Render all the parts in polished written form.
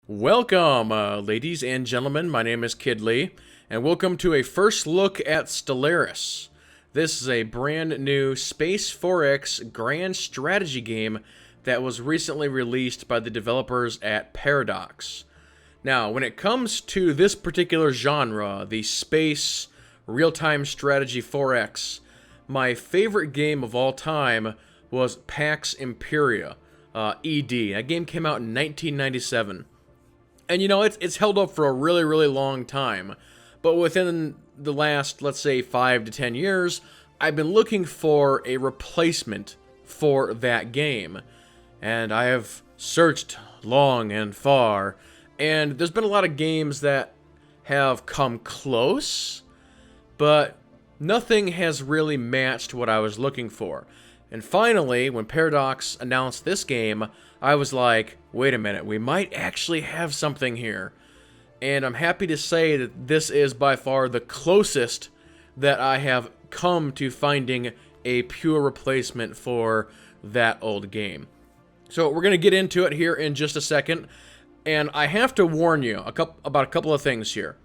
Welcome, ladies and gentlemen. My name is KidLee, and welcome to a first look at Stellaris. This is a brand new Space 4X grand strategy game that was recently released by the developers at Paradox. Now, when it comes to this particular genre, the Space Real-Time Strategy 4X, my favorite game of all time was Pax Imperia, ED. That game came out in 1997. And you know, it's held up for a really, really long time. But within the last, let's say, 5 to 10 years, I've been looking for a replacement for that game. And I have searched long and far. And there's been a lot of games that have come close, but nothing has really matched what I was looking for. And finally, when Paradox announced this game, I was like, wait a minute, we might actually have something here. And I'm happy to say that this is by far the closest that I have come to finding a pure replacement for that old game. So we're going to get into it here in just a second. And I have to warn you about a couple of things here.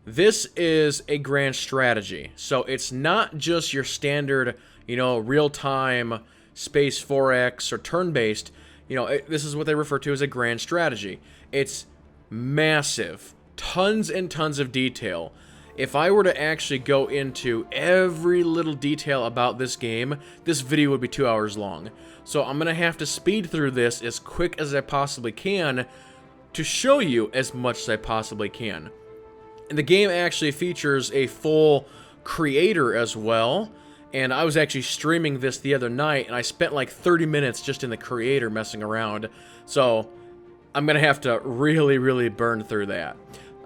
This is a grand strategy. So it's not just your standard, real-time Space 4X or turn-based. This is what they refer to as a grand strategy. It's massive, tons and tons of detail. If I were to actually go into every little detail about this game, this video would be 2 hours long. So I'm going to have to speed through this as quick as I possibly can to show you as much as I possibly can. And the game actually features a full creator as well. And I was actually streaming this the other night, and I spent like 30 minutes just in the creator messing around. So I'm going to have to really, really burn through that.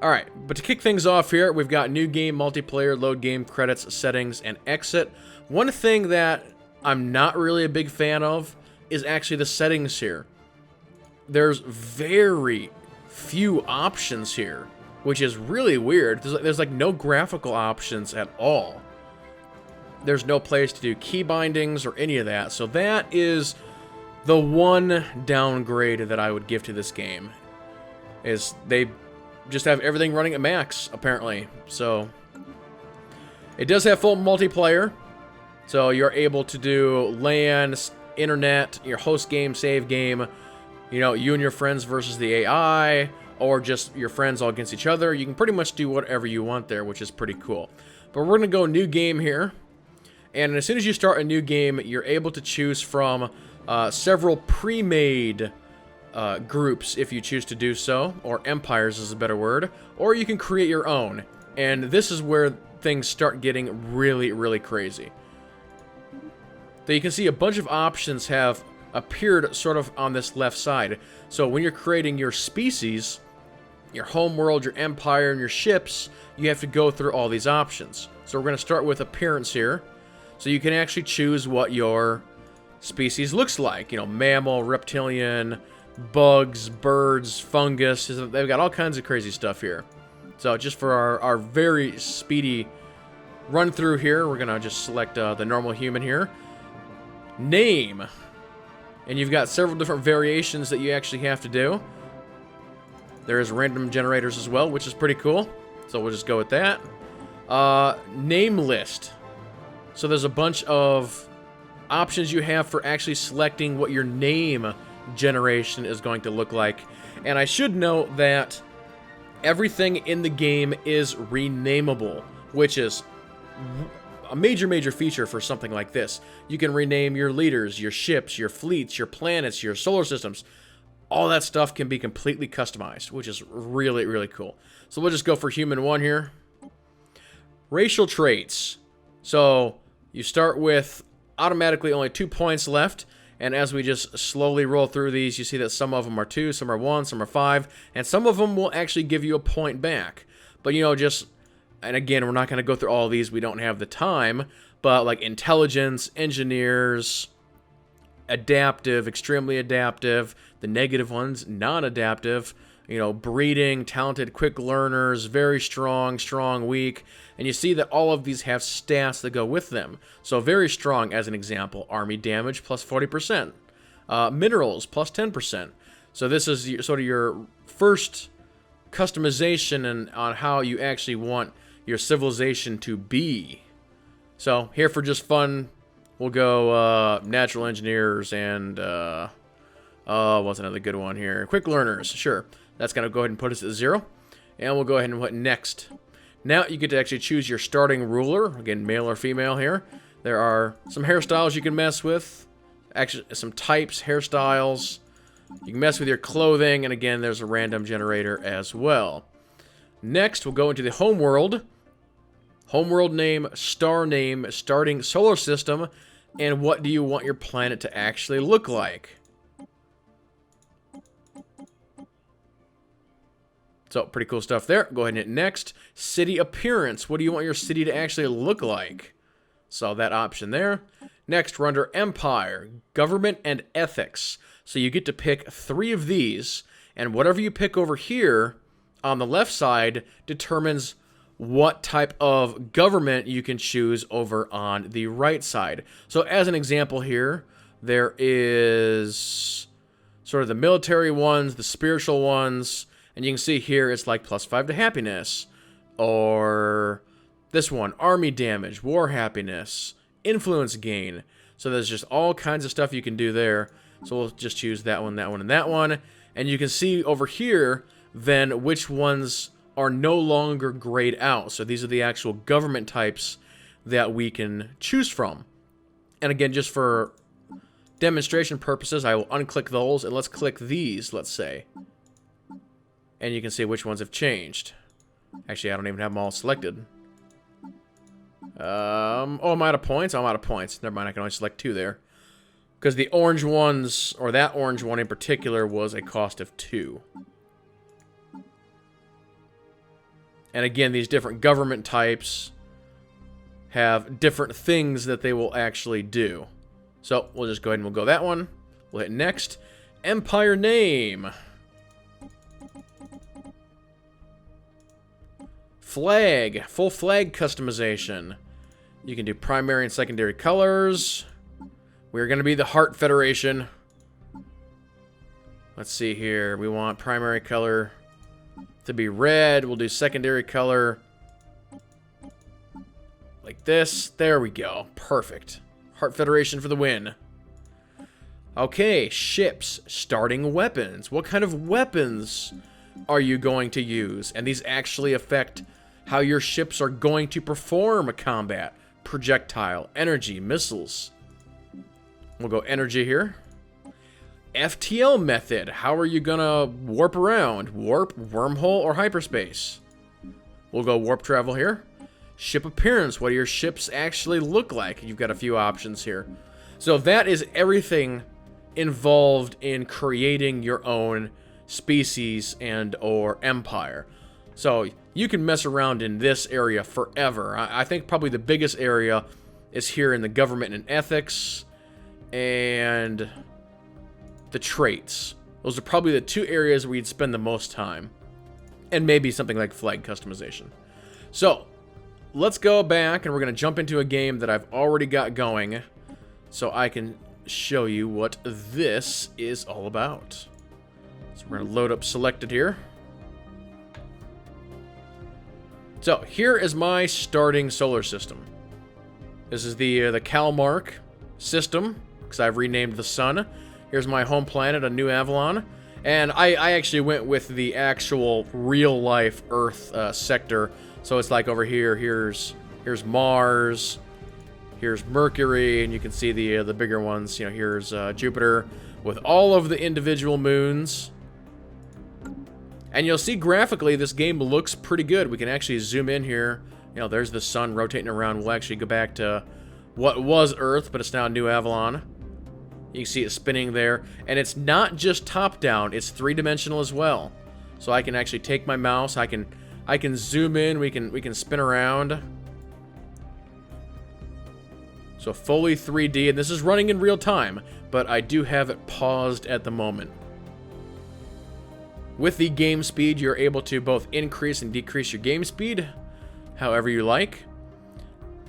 Alright, but to kick things off here, we've got new game, multiplayer, load game, credits, settings, and exit. One thing that I'm not really a big fan of is actually the settings here. There's very few options here, which is really weird. There's like no graphical options at all. There's no place to do key bindings or any of that. So that is the one downgrade that I would give to this game. Is they just have everything running at max, apparently. So it does have full multiplayer. So you're able to do LAN, internet, your host game, save game. You and your friends versus the AI, or just your friends all against each other. You can pretty much do whatever you want there, which is pretty cool. But we're going to go new game here. And as soon as you start a new game, you're able to choose from several pre-made groups if you choose to do so, or empires is a better word, or you can create your own. And this is where things start getting really, really crazy. So you can see a bunch of options have appeared sort of on this left side. So when you're creating your species, your home world, your empire, and your ships, you have to go through all these options. So we're going to start with appearance here. So you can actually choose what your species looks like. Mammal, reptilian, bugs, birds, fungus. They've got all kinds of crazy stuff here. So just for our very speedy run through here, we're going to just select the normal human here. Name. And you've got several different variations that you actually have to do. There's random generators as well, which is pretty cool. So we'll just go with that. Name list. So there's a bunch of options you have for actually selecting what your name generation is going to look like. And I should note that everything in the game is renameable, which is a major, major feature for something like this. You can rename your leaders, your ships, your fleets, your planets, your solar systems. All that stuff can be completely customized, which is really, really cool. So we'll just go for human 1 here. Racial traits. So you start with automatically only 2 points left, and as we just slowly roll through these, you see that some of them are 2, some are 1, some are 5, and some of them will actually give you a point back. But and again, we're not going to go through all of these, we don't have the time, but like intelligence, engineers, adaptive, extremely adaptive, the negative ones, non-adaptive, breeding, talented, quick learners, very strong, weak. And you see that all of these have stats that go with them. So very strong, as an example, army damage plus 40%. Minerals plus 10%. So this is sort of your first customization and on how you actually want your civilization to be. So here for just fun, we'll go natural engineers and what's another good one here? Quick learners, sure. That's gonna go ahead and put us at 0. And we'll go ahead and put next. Now you get to actually choose your starting ruler. Again, male or female here. There are some hairstyles you can mess with. Actually, some types, hairstyles. You can mess with your clothing, and again, there's a random generator as well. Next, we'll go into the homeworld. Homeworld name, star name, starting solar system, and what do you want your planet to actually look like? So, pretty cool stuff there. Go ahead and hit next. City appearance. What do you want your city to actually look like? Saw that option there. Next, we're under Empire, Government, and Ethics. So you get to pick 3 of these, and whatever you pick over here on the left side determines what type of government you can choose over on the right side. So as an example here, there is sort of the military ones, the spiritual ones, and you can see here it's like +5 to happiness. Or this one, army damage, war happiness, influence gain. So there's just all kinds of stuff you can do there. So we'll just choose that one, that one, and that one. And you can see over here then which ones are no longer grayed out. So these are the actual government types that we can choose from. And again, just for demonstration purposes, I will unclick those and let's click these, let's say. And you can see which ones have changed. Actually, I don't even have them all selected. Oh, I'm out of points? I'm out of points. Never mind, I can only select 2 there. Because the orange ones, or that orange one in particular, was a cost of 2. And again, these different government types have different things that they will actually do. So, we'll just go ahead and we'll go that one. We'll hit next. Empire name. Flag. Full flag customization. You can do primary and secondary colors. We're going to be the Heart Federation. Let's see here. We want primary color to be red. We'll do secondary color like this. There we go. Perfect. Heart Federation for the win. Okay, ships. Starting weapons. What kind of weapons are you going to use? And these actually affect how your ships are going to perform a combat. Projectile, energy, missiles. We'll go energy here. FTL method. How are you gonna warp around? Warp, wormhole, or hyperspace? We'll go warp travel here. Ship appearance. What do your ships actually look like? You've got a few options here. So that is everything involved in creating your own species and or empire. So you can mess around in this area forever. I think probably the biggest area is here in the government and ethics and the traits. Those are probably the 2 areas where you'd spend the most time. And maybe something like flag customization. So, let's go back and we're going to jump into a game that I've already got going so I can show you what this is all about. So we're going to load up selected here. So, here is my starting solar system. This is the Calmark system, because I've renamed the sun. Here's my home planet, a New Avalon. And I actually went with the actual real-life Earth sector. So it's like over here, here's Mars, here's Mercury, and you can see the bigger ones. You know, here's Jupiter, with all of the individual moons. And you'll see graphically, this game looks pretty good. We can actually zoom in here. You know, there's the sun rotating around. We'll actually go back to what was Earth, but it's now New Avalon. You can see it spinning there. And it's not just top-down, it's 3-dimensional as well. So I can actually take my mouse, I can zoom in, we can spin around. So fully 3D, and this is running in real time, but I do have it paused at the moment. With the game speed, you're able to both increase and decrease your game speed, however you like.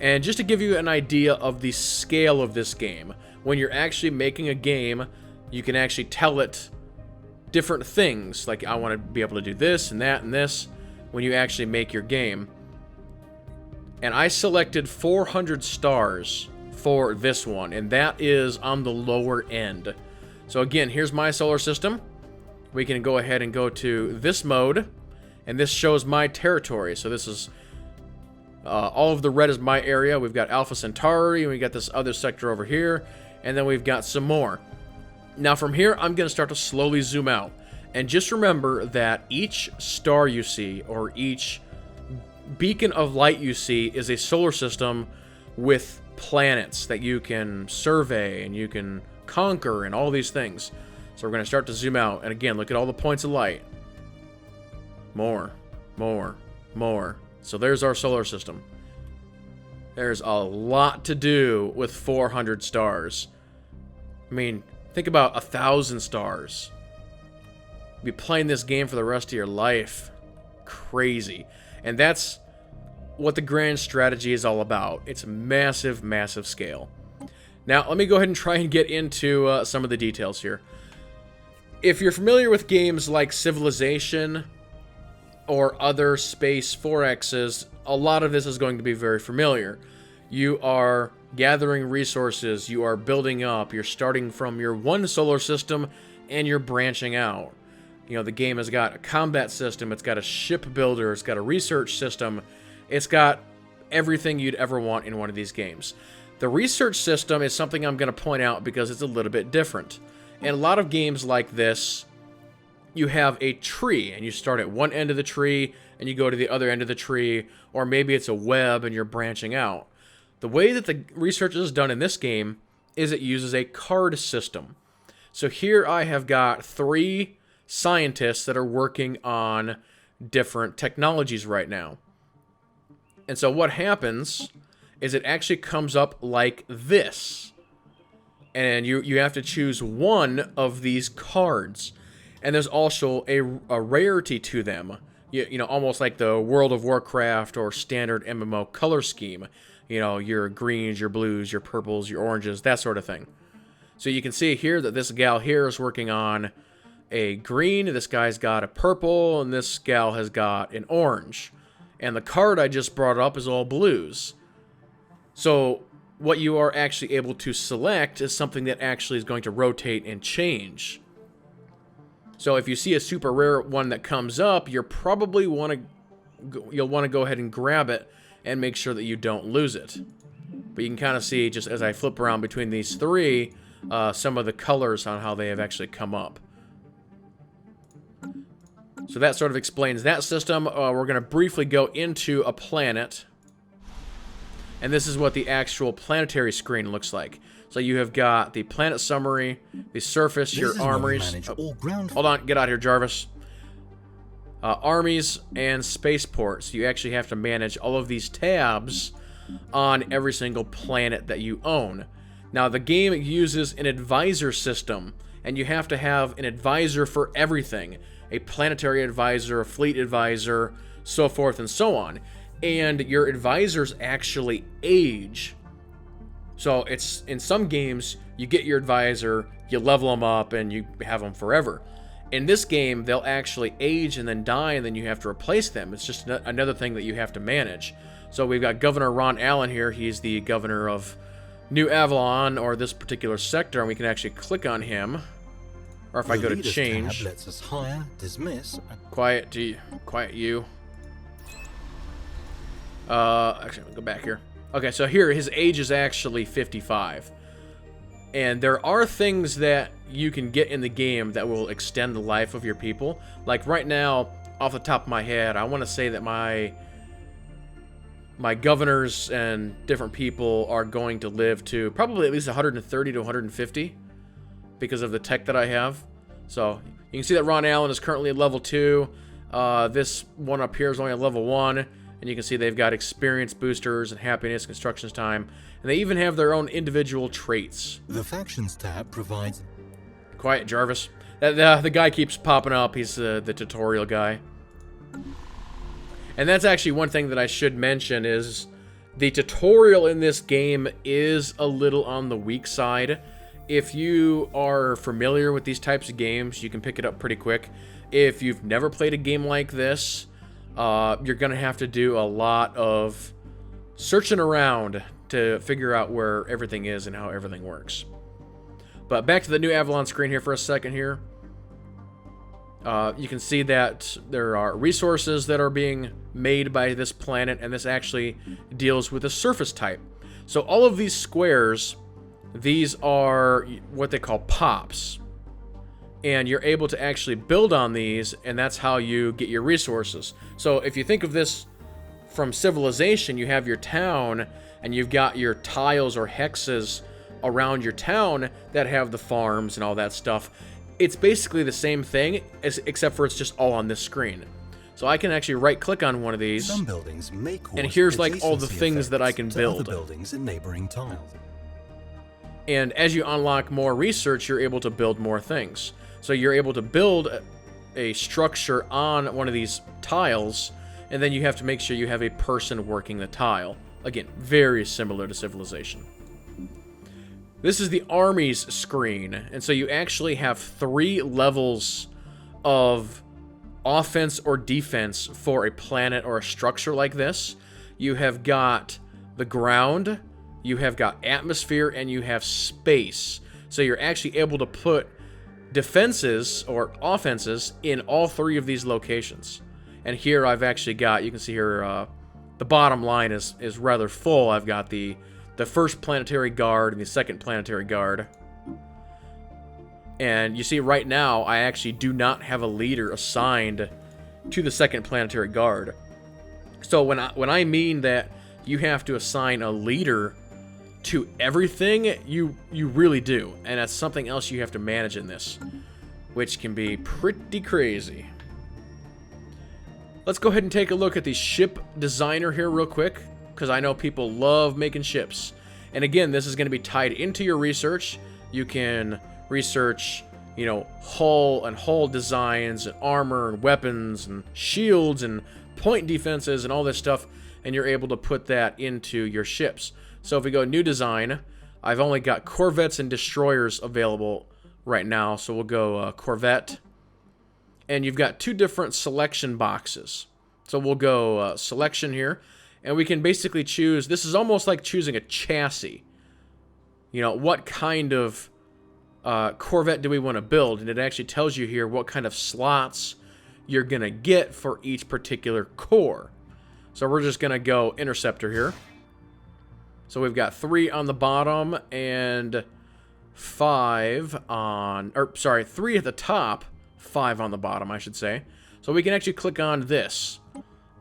And just to give you an idea of the scale of this game, when you're actually making a game, you can actually tell it different things. Like, I want to be able to do this and that and this when you actually make your game. And I selected 400 stars for this one, and that is on the lower end. So again, here's my solar system. We can go ahead and go to this mode, and this shows my territory. So this is all of the red is my area. We've got Alpha Centauri, and we got this other sector over here, and then we've got some more. Now from here, I'm going to start to slowly zoom out. And just remember that each star you see, or each beacon of light you see, is a solar system with planets that you can survey and you can conquer and all these things. So we're going to start to zoom out. And again, look at all the points of light. More, more, more. So there's our solar system. There's a lot to do with 400 stars. I mean, think about 1,000 stars. You'll be playing this game for the rest of your life. Crazy. And that's what the grand strategy is all about. It's massive, massive scale. Now, let me go ahead and try and get into some of the details here. If you're familiar with games like Civilization or other Space 4X's, a lot of this is going to be very familiar. You are gathering resources, you are building up, you're starting from your one solar system, and you're branching out. You know, the game has got a combat system, it's got a ship builder, it's got a research system, it's got everything you'd ever want in one of these games. The research system is something I'm going to point out because it's a little bit different. In a lot of games like this, you have a tree, and you start at one end of the tree, and you go to the other end of the tree, or maybe it's a web and you're branching out. The way that the research is done in this game is it uses a card system. So here I have got 3 scientists that are working on different technologies right now. And so what happens is it actually comes up like this. And you have to choose one of these cards. And there's also a rarity to them. You know, almost like the World of Warcraft or standard MMO color scheme. You know, your greens, your blues, your purples, your oranges, that sort of thing. So you can see here that this gal here is working on a green, this guy's got a purple, and this gal has got an orange. And the card I just brought up is all blues. So what you are actually able to select is something that actually is going to rotate and change. So if you see a super rare one that comes up, you'll probably want to go ahead and grab it and make sure that you don't lose it. But you can kind of see, just as I flip around between these 3, some of the colors on how they have actually come up. So that sort of explains that system. We're going to briefly go into a planet. And this is what the actual planetary screen looks like. So you have got the planet summary, the surface, your armies. Hold on, get out here, Jarvis. Armies and spaceports. You actually have to manage all of these tabs on every single planet that you own. Now, the game uses an advisor system, and you have to have an advisor for everything. A planetary advisor, a fleet advisor, so forth and so on. And your advisors actually age. So it's in some games, you get your advisor, you level them up, and you have them forever. In this game, they'll actually age and then die, and then you have to replace them. It's just another thing that you have to manage. So we've got Governor Ron Allen here. He's the governor of New Avalon, or this particular sector, and we can actually click on him. Or if I go to change. Lets us hire, dismiss, Quiet you. Actually, let me go back here. Okay, so here, his age is actually 55. And there are things that you can get in the game that will extend the life of your people. Like right now, off the top of my head, I want to say that my governors and different people are going to live to probably at least 130 to 150 because of the tech that I have. So you can see that Ron Allen is currently at level 2. This one up here is only at level 1. And you can see they've got experience boosters and happiness, construction time, and they even have their own individual traits. The Factions tab provides... Quiet, Jarvis. The guy keeps popping up. He's the tutorial guy. And that's actually one thing that I should mention is the tutorial in this game is a little on the weak side. if you are familiar with these types of games, you can pick it up pretty quick. If you've never played a game like this, you're going to have to do a lot of searching around to figure out where everything is and how everything works. But back to the new Avalon screen here for a second here. You can see that there are resources that are being made by this planet, and this actually deals with a surface type. So all of these squares, these are what they call pops. And you're able to actually build on these, and that's how you get your resources. So if you think of this from Civilization, you have your town, and you've got your tiles or hexes around your town that have the farms and all that stuff. It's basically the same thing, except for it's just all on this screen. So I can actually right-click on one of these, Some buildings may cause and here's like all the adjacency things that I can effects to build. other buildings in neighboring tiles. And as you unlock more research, you're able to build more things. So you're able to build a structure on one of these tiles, and then you have to make sure you have a person working the tile. Again, very similar to Civilization. This is the armies screen, and so you actually have 3 levels of offense or defense for a planet or a structure like this. You have got the ground, you have got atmosphere, and you have space. So you're actually able to put defenses or offenses in all 3 of these locations. And here I've actually got, you can see here, the bottom line is rather full. I've got the first planetary guard and the second planetary guard. And you see right now, I actually do not have a leader assigned to the second planetary guard. So when I mean that you have to assign a leader to everything, you really do. And that's something else you have to manage in this, which can be pretty crazy. Let's go ahead and take a look at the ship designer here real quick, because I know people love making ships. And again, this is going to be tied into your research. You can research, you know, hull designs and armor and weapons and shields and point defenses and all this stuff, and you're able to put that into your ships. So if we go new design, I've only got corvettes and destroyers available right now, so we'll go corvette. And you've got 2 different selection boxes. So we'll go selection here, and we can basically choose, this is almost like choosing a chassis. You know, what kind of corvette do we want to build? And it actually tells you here what kind of slots you're going to get for each particular core. So we're just going to go interceptor here. So we've got 3 on the bottom and 5 on, or sorry, 3 at the top, 5 on the bottom, I should say. So we can actually click on this.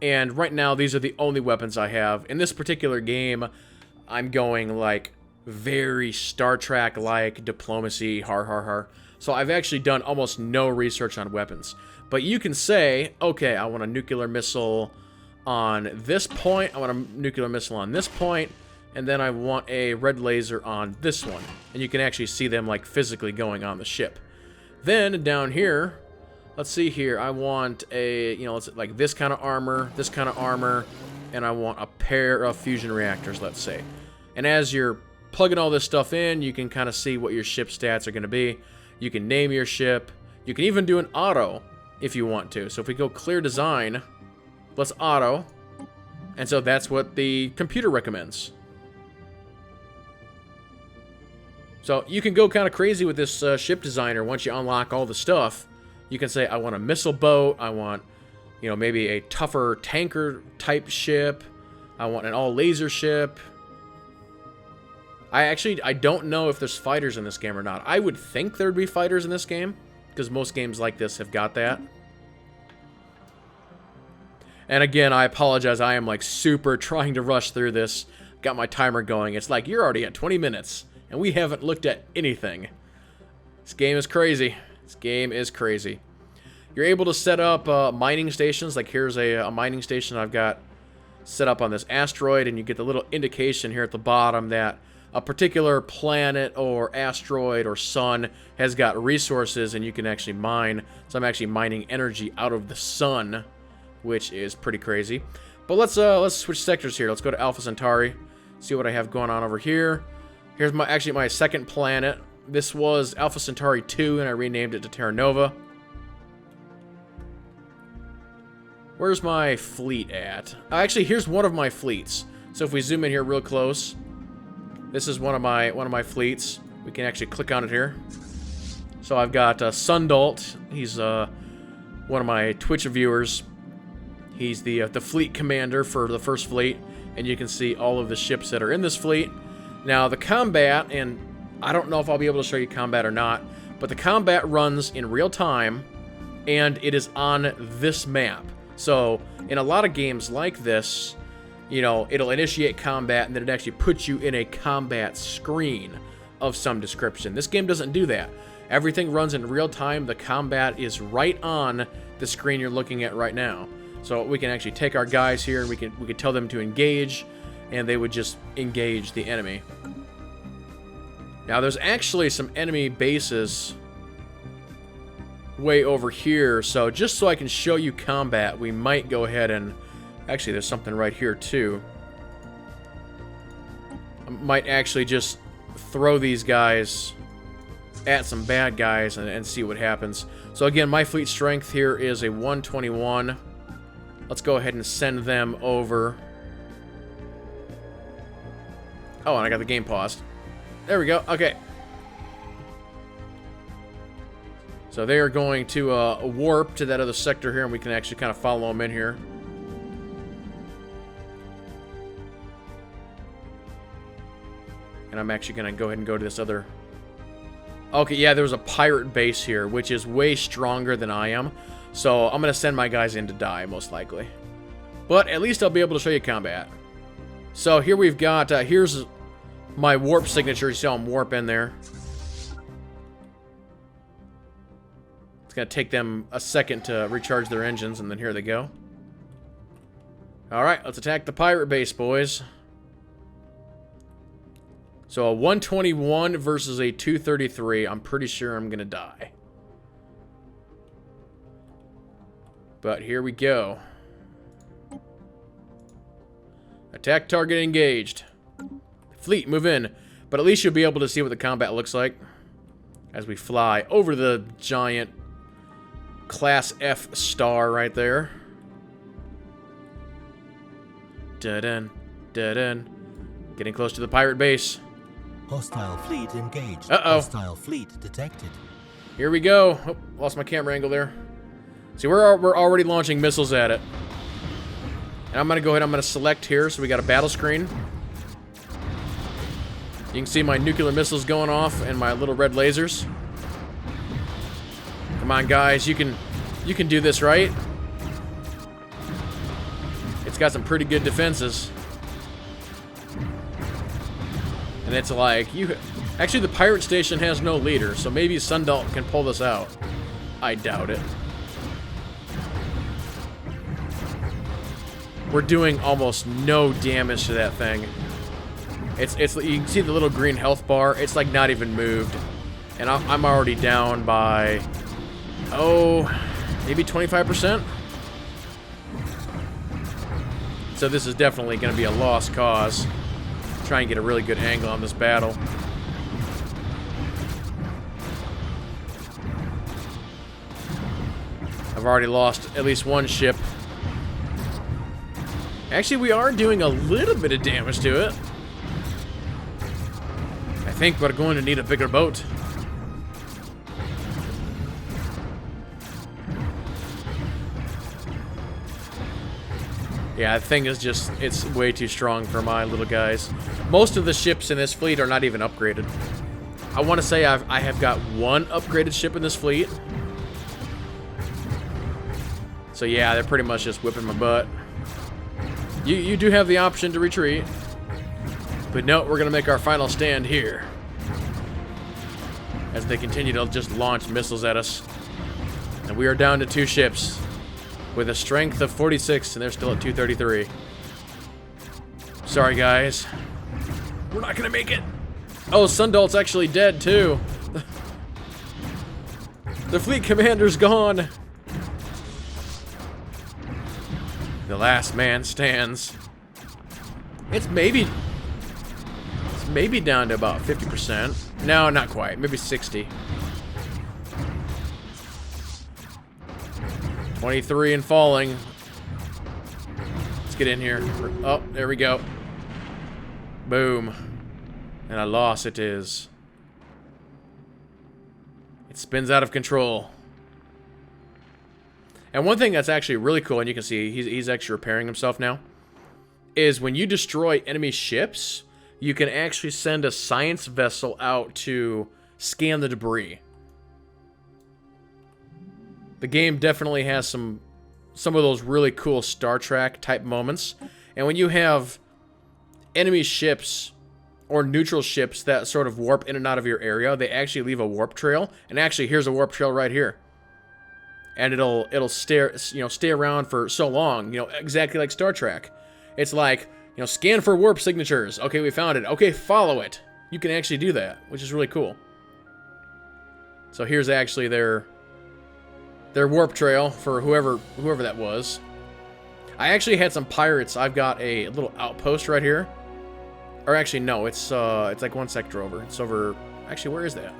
And right now, these are the only weapons I have. In this particular game, I'm going like very Star Trek-like diplomacy, har har har. So I've actually done almost no research on weapons. But you can say, okay, I want a nuclear missile on this point, I want a nuclear missile on this point, and then I want a red laser on this one. And you can actually see them like physically going on the ship. Then down here, let's see here, I want a, you know, it's like this kind of armor, and I want a pair of fusion reactors, let's say. And as you're plugging all this stuff in, you can kind of see what your ship stats are going to be. You can name your ship. You can even do an auto if you want to. So if we go clear design, let's auto. And so that's what the computer recommends. So you can go kind of crazy with this ship designer once you unlock all the stuff. You can say, I want a missile boat. I want, you know, maybe a tougher tanker type ship. I want an all laser ship. I don't know if there's fighters in this game or not. I would think there'd be fighters in this game, because most games like this have got that. And again, I apologize. I am like super trying to rush through this. Got my timer going. It's like, you're already at 20 minutes, and we haven't looked at anything. This game is crazy. This game is crazy. You're able to set up mining stations. Like here's a mining station I've got set up on this asteroid, and you get the little indication here at the bottom that a particular planet or asteroid or sun has got resources, and you can actually mine. So I'm actually mining energy out of the sun, which is pretty crazy. But let's switch sectors here. Let's go to Alpha Centauri. See what I have going on over here. Here's my second planet. This was Alpha Centauri 2, and I renamed it to Terra Nova. Where's my fleet at? Actually, here's one of my fleets. So if we zoom in here real close, this is one of my fleets. We can actually click on it here. So I've got Sundalt. He's one of my Twitch viewers. He's the fleet commander for the first fleet, and you can see all of the ships that are in this fleet. Now the combat, and I don't know if I'll be able to show you combat or not, but the combat runs in real time, and it is on this map. So in a lot of games like this, you know, it'll initiate combat and then it actually puts you in a combat screen of some description. This game doesn't do that. Everything runs in real time. The combat is right on the screen you're looking at right now. So we can actually take our guys here and we could tell them to engage, and they would just engage the enemy. Now there's actually some enemy bases way over here, so just so I can show you combat, we might go ahead and... Actually, there's something right here, too. I might actually just throw these guys at some bad guys and see what happens. So again, my fleet strength here is a 121. Let's go ahead and send them over. Oh, and I got the game paused. There we go. Okay. So they are going to warp to that other sector here, and we can actually kind of follow them in here. And I'm actually going to go ahead and go to this other... Okay, yeah, there's a pirate base here, which is way stronger than I am. So I'm going to send my guys in to die, most likely. But at least I'll be able to show you combat. So here we've got... here's my warp signature. You see how I'm warp in there. Gonna take them a second to recharge their engines, and then here they go. Alright, let's attack the pirate base, boys. So a 121 versus a 233. I'm pretty sure I'm gonna die. But here we go. Attack target engaged. Fleet, move in. But at least you'll be able to see what the combat looks like as we fly over the giant Class F star right there. Da-dun, da-dun. Getting close to the pirate base. Hostile fleet engaged. Uh-oh. Hostile fleet detected. Here we go. Oh, lost my camera angle there. See, we're already launching missiles at it. And I'm going to go ahead, I'm going to select here, so we got a battle screen. You can see my nuclear missiles going off and my little red lasers. Come on, guys, you can do this, right? It's got some pretty good defenses. And it's like, actually the pirate station has no leader, so maybe Sundalt can pull this out. I doubt it. We're doing almost no damage to that thing. It's you can see the little green health bar. It's like not even moved. And I'm already down by... Oh, maybe 25%? So this is definitely going to be a lost cause. Try and get a really good angle on this battle. I've already lost at least one ship. Actually, we are doing a little bit of damage to it. I think we're going to need a bigger boat. Yeah, that thing is just, it's way too strong for my little guys. Most of the ships in this fleet are not even upgraded. I want to say I have got one upgraded ship in this fleet. So yeah, they're pretty much just whipping my butt. You do have the option to retreat. But no, we're going to make our final stand here. As they continue to just launch missiles at us. And we are down to 2 ships. With a strength of 46, and they're still at 233. Sorry, guys. We're not gonna make it. Oh, Sundalt's actually dead, too. The fleet commander's gone. The last man stands. It's maybe down to about 50%. No, not quite. Maybe 60. 23 and falling. Let's get in here. Oh, there we go. Boom. And a loss it is. It spins out of control. And one thing that's actually really cool, and you can see he's actually repairing himself now, is when you destroy enemy ships, you can actually send a science vessel out to scan the debris. The game definitely has some of those really cool Star Trek type moments. And when you have enemy ships or neutral ships that sort of warp in and out of your area, they actually leave a warp trail. And actually, here's a warp trail right here. And it'll stay around for so long, exactly like Star Trek. It's like, scan for warp signatures. Okay, we found it. Okay, follow it. You can actually do that, which is really cool. So here's actually their warp trail for whoever that was. I actually had some pirates. I've got a little outpost right here. Or actually, no, it's like one sector over. It's over. Actually, where is that?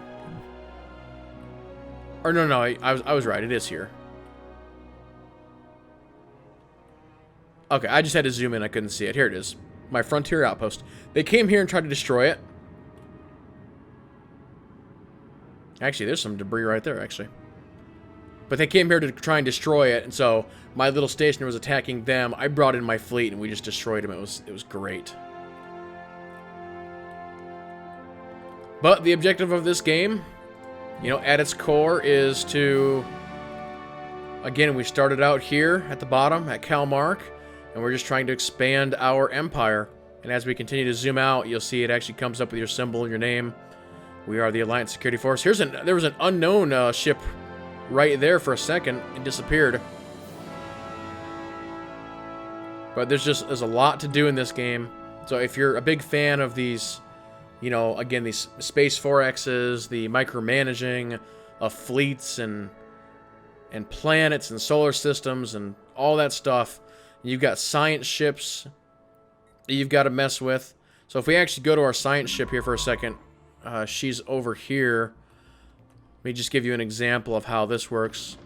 Or no, I was right. It is here. Okay, I just had to zoom in. I couldn't see it. Here it is. My frontier outpost. They came here and tried to destroy it. Actually, there's some debris right there, actually. But they came here to try and destroy it, and so my little stationer was attacking them. I brought in my fleet, and we just destroyed them. It was great. But the objective of this game, at its core is to... Again, we started out here at the bottom, at Kalmark, and we're just trying to expand our empire. And as we continue to zoom out, you'll see it actually comes up with your symbol and your name. We are the Alliance Security Force. There was an unknown ship right there for a second. It disappeared. But there's a lot to do in this game. So if you're a big fan of these, again, these Space 4Xs, the micromanaging of fleets and planets and solar systems and all that stuff, you've got science ships that you've got to mess with. So if we actually go to our science ship here for a second, she's over here. Let me just give you an example of how this works.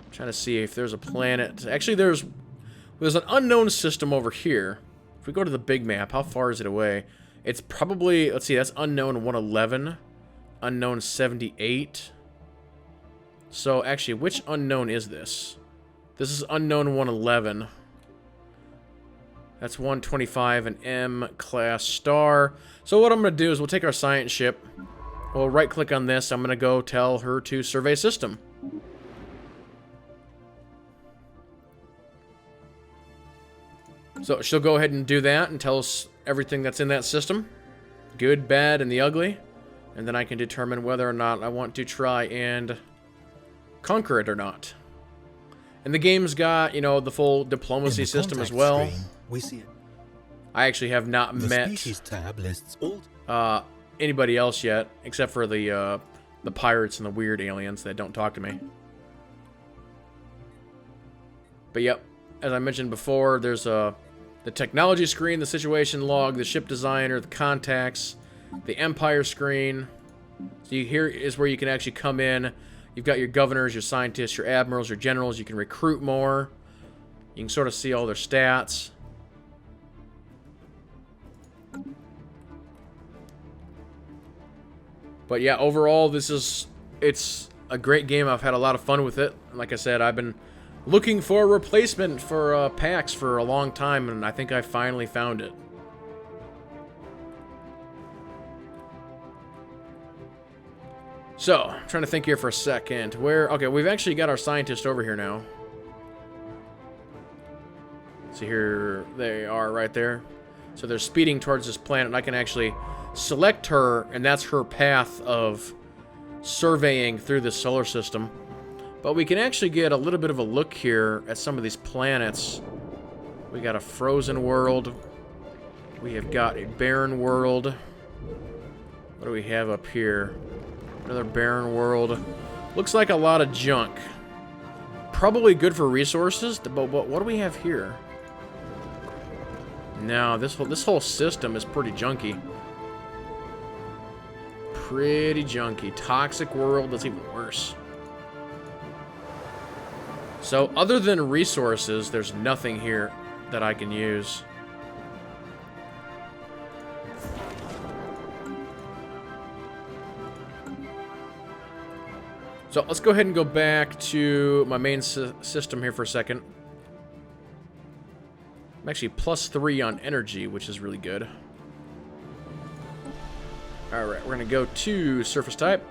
I'm trying to see if there's a planet. Actually, there's an unknown system over here. If we go to the big map, how far is it away? It's probably, let's see, that's unknown 111, unknown 78. So actually, which unknown is this? This is unknown 111. That's 125, an M-class star. So what I'm going to do is we'll take our science ship. We'll right-click on this. I'm going to go tell her to survey system. So she'll go ahead and do that and tell us everything that's in that system. Good, bad, and the ugly. And then I can determine whether or not I want to try and conquer it or not. And the game's got, the full diplomacy system as well. Screen, we see it. I actually have not met Species tab lists all anybody else yet, except for the pirates and the weird aliens that don't talk to me. But yep, as I mentioned before, there's the technology screen, the situation log, the ship designer, the contacts, the empire screen. So here is where you can actually come in. You've got your governors, your scientists, your admirals, your generals. You can recruit more. You can sort of see all their stats. But yeah, overall, it's a great game. I've had a lot of fun with it. Like I said, I've been looking for a replacement for PAX for a long time, and I think I finally found it. So, I'm trying to think here for a second. Okay, we've actually got our scientist over here now. So here they are right there. So they're speeding towards this planet, and I can actually select her, and that's her path of surveying through the solar system. But we can actually get a little bit of a look here at some of these planets. We got a frozen world. We have got a barren world. What do we have up here? Another barren world. Looks like a lot of junk. Probably good for resources, but what do we have here? No, this whole system is pretty junky. pretty junky. Toxic world, that's even worse. So, other than resources, there's nothing here that I can use. So, let's go ahead and go back to my main system here for a second. I'm actually +3 on energy, which is really good. Alright, we're going to go to surface type.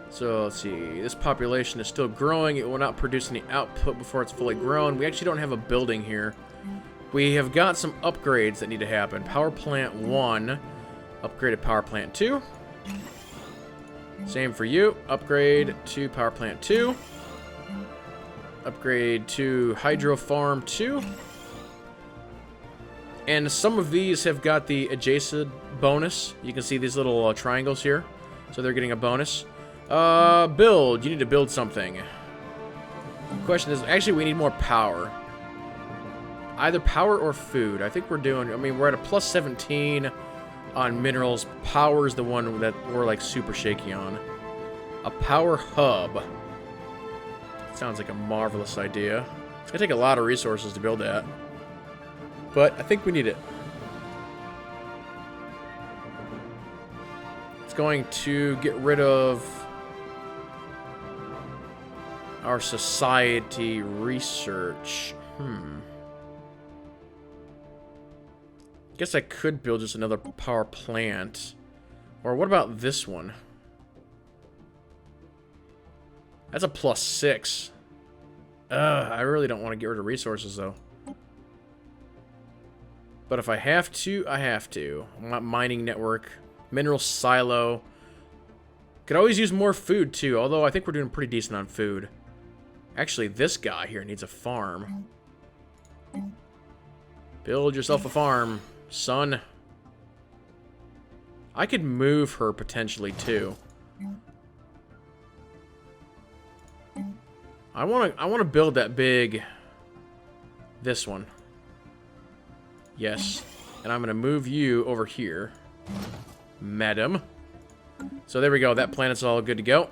So, let's see. This population is still growing. It will not produce any output before it's fully grown. We actually don't have a building here. We have got some upgrades that need to happen. Power plant 1. Upgraded power plant 2. Same for you. Upgrade to power plant 2. Upgrade to hydro farm 2. And some of these have got the adjacent bonus. You can see these little triangles here. So they're getting a bonus. Build. You need to build something. The question is, actually, we need more power. Either power or food. I think we're doing, I mean, we're at a +17 on minerals. Power is the one that we're, like, super shaky on. A power hub. Sounds like a marvelous idea. It's gonna take a lot of resources to build that. But I think we need it. It's going to get rid of our society research. Guess I could build just another power plant. Or what about this one? That's a +6. I really don't want to get rid of resources, though. But if I have to, I have to. I want mining network, mineral silo. Could always use more food, too. Although I think we're doing pretty decent on food. Actually, this guy here needs a farm. Build yourself a farm, son. I could move her potentially, too. I want to build that big... This one. Yes. And I'm going to move you over here. Madam. So there we go. That planet's all good to go.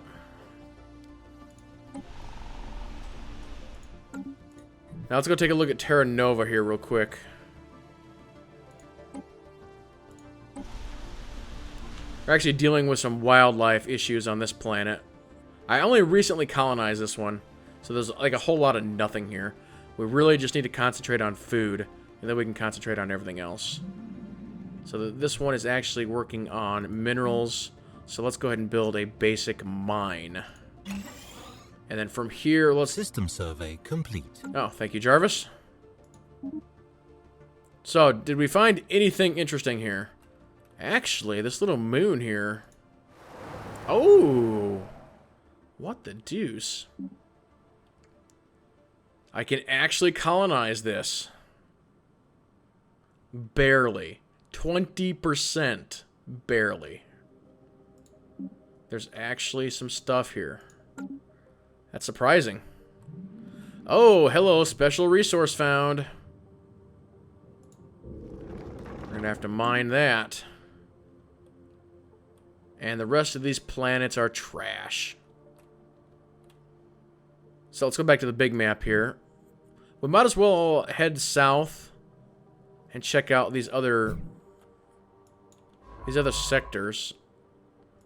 Now let's go take a look at Terra Nova here real quick. We're actually dealing with some wildlife issues on this planet. I only recently colonized this one, so there's like a whole lot of nothing here. We really just need to concentrate on food, and then we can concentrate on everything else. So this one is actually working on minerals, so let's go ahead and build a basic mine. And then from here, let's... System survey complete. Oh, thank you, Jarvis. So, did we find anything interesting here? Actually, this little moon here... Oh! What the deuce? I can actually colonize this. Barely. 20%. Barely. There's actually some stuff here. That's surprising. Oh, hello, special resource found. We're gonna have to mine that. And the rest of these planets are trash. So let's go back to the big map here. We might as well head south and check out these other sectors.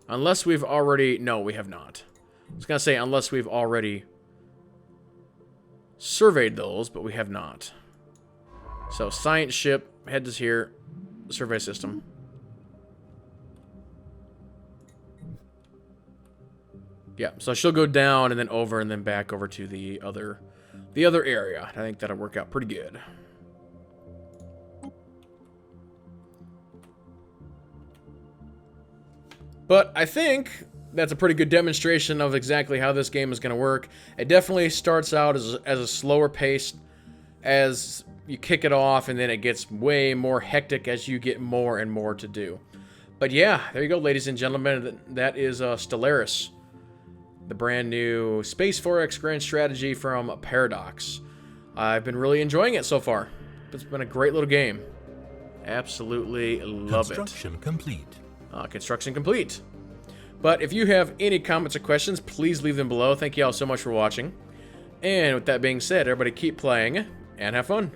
Unless we've already... No, we have not. I was going to say, unless we've already surveyed those, but we have not. So, science ship, heads here, survey system. Yeah, so she'll go down and then over and then back over to the other area. I think that'll work out pretty good. But I think that's a pretty good demonstration of exactly how this game is going to work. It definitely starts out as a slower pace as you kick it off, and then it gets way more hectic as you get more and more to do. But yeah, there you go, ladies and gentlemen. That is Stellaris, the brand new Space 4X Grand Strategy from Paradox. I've been really enjoying it so far. It's been a great little game. Absolutely love it. Construction complete. Construction complete. But if you have any comments or questions, please leave them below. Thank you all so much for watching. And with that being said, everybody keep playing and have fun.